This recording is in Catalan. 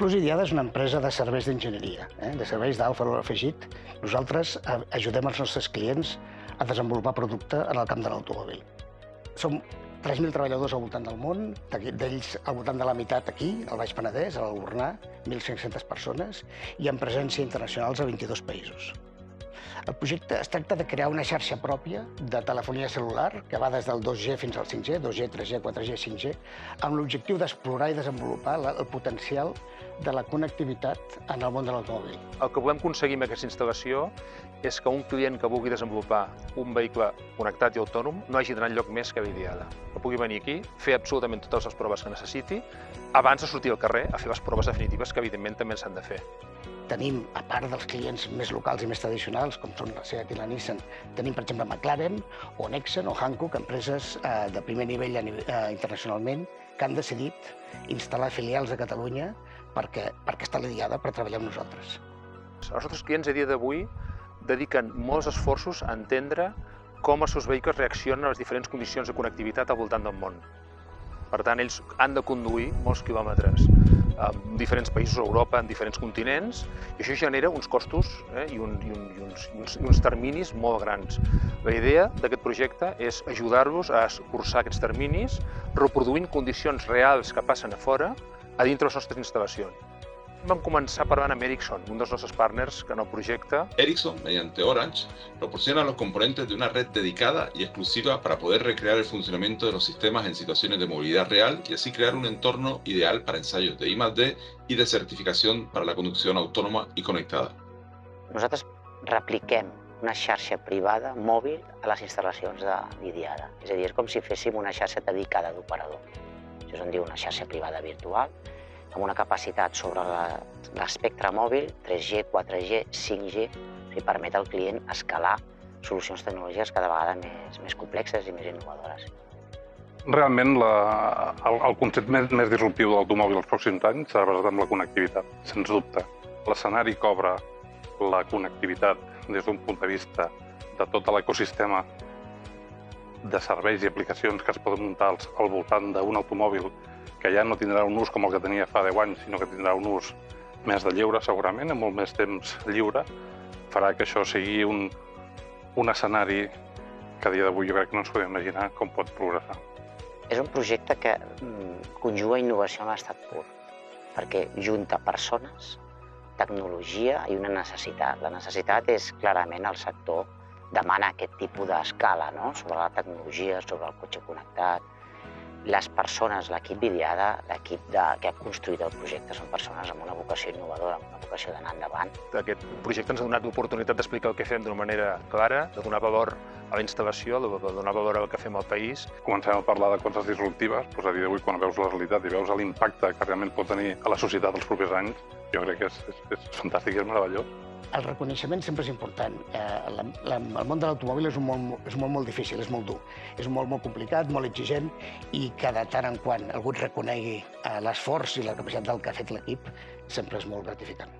Plus Idiada és una empresa de serveis d'enginyeria, de serveis d'alt valor afegit. Nosaltres ajudem els nostres clients a desenvolupar producte en el camp de l'automòbil. Som 3.000 treballadors al voltant del món, d'ells al voltant de la meitat aquí, al Baix Penedès, a l'Albornà, 1.500 persones, i amb presència internacionals a 22 països. El projecte es tracta de crear una xarxa pròpia de telefonia cel·lular que va des del 2G fins al 5G, 2G, 3G, 4G, 5G, amb l'objectiu d'explorar i desenvolupar el potencial de la connectivitat en el món de l'automòbil. El que volem aconseguir amb aquesta instal·lació és que un client que vulgui desenvolupar un vehicle connectat i autònom no hagi d'anar enlloc més que a Idiada. Que pugui venir aquí, fer absolutament totes les proves que necessiti, abans de sortir al carrer a fer les proves definitives que evidentment també s'han de fer. Tenim, a part dels clients més locals i més tradicionals, com són la Seat i la Nissan, tenim, per exemple, McLaren, o Nexen, o Hankook, empreses de primer nivell internacionalment, que han decidit instal·lar filials a Catalunya perquè està l'Idiada per treballar amb nosaltres. Els nostres clients a dia d'avui dediquen molts esforços a entendre com els seus vehicles reaccionen a les diferents condicions de connectivitat al voltant del món. Per tant, ells han de conduir molts quilòmetres en diferents països a Europa, en diferents continents, i això genera uns costos i uns terminis molt grans. La idea d'aquest projecte és ajudar-los a escurçar aquests terminis, reproduint condicions reals que passen a fora a dintre de les nostres instal·lacions. Vam començar parlant amb Ericsson, un dels nostres partners en el projecte. Ericsson, mediante Orange, proporciona los componentes de una red dedicada y exclusiva para poder recrear el funcionamiento de los sistemas en situaciones de movilidad real y así crear un entorno ideal para ensayos de I+D y de certificación para la conducción autónoma y conectada. Nosaltres repliquem una xarxa privada mòbil a les instal·lacions d'Idiada. És a dir, és com si féssim una xarxa dedicada d'operador. Això se'n diu una xarxa privada virtual, amb una capacitat sobre l'espectre mòbil 3G, 4G, 5G, que permet al client escalar solucions tecnològiques cada vegada més complexes i més innovadores. Realment, el concepte més disruptiu de l'automòbil els pròxims anys serà basat en la connectivitat, sens dubte. L'escenari que obre la connectivitat des d'un punt de vista de tot l'ecosistema de serveis i aplicacions que es poden muntar al voltant d'un automòbil que ja no tindrà un ús com el que tenia fa 10 anys, sinó que tindrà un ús més de lleure, segurament, amb molt més temps lliure, farà que això sigui un escenari que a dia d'avui jo crec que no ens podem imaginar com pot progressar. És un projecte que conjuga innovació en l'estat pur, perquè junta persones, tecnologia i una necessitat. La necessitat és clarament el sector demana aquest tipus d'escala, sobre la tecnologia, sobre el cotxe connectat. Les persones, l'equip Idiada, l'equip que ha construït el projecte, són persones amb una vocació innovadora, amb una vocació d'anar endavant. Aquest projecte ens ha donat l'oportunitat d'explicar el que fem d'una manera clara, de donar valor a la instal·lació, de donar valor al que fem al país. Comencem a parlar de coses disruptives, a dia d'avui, quan veus la realitat i veus l'impacte que realment pot tenir a la societat els propers anys, jo crec que és fantàstic i és meravellós. El reconeixement sempre és important. El món de l'automòbil és un món molt difícil, és molt dur. És un món molt complicat, molt exigent, i que de tant en quant algú et reconegui l'esforç i la capacitat del que ha fet l'equip sempre és molt gratificant.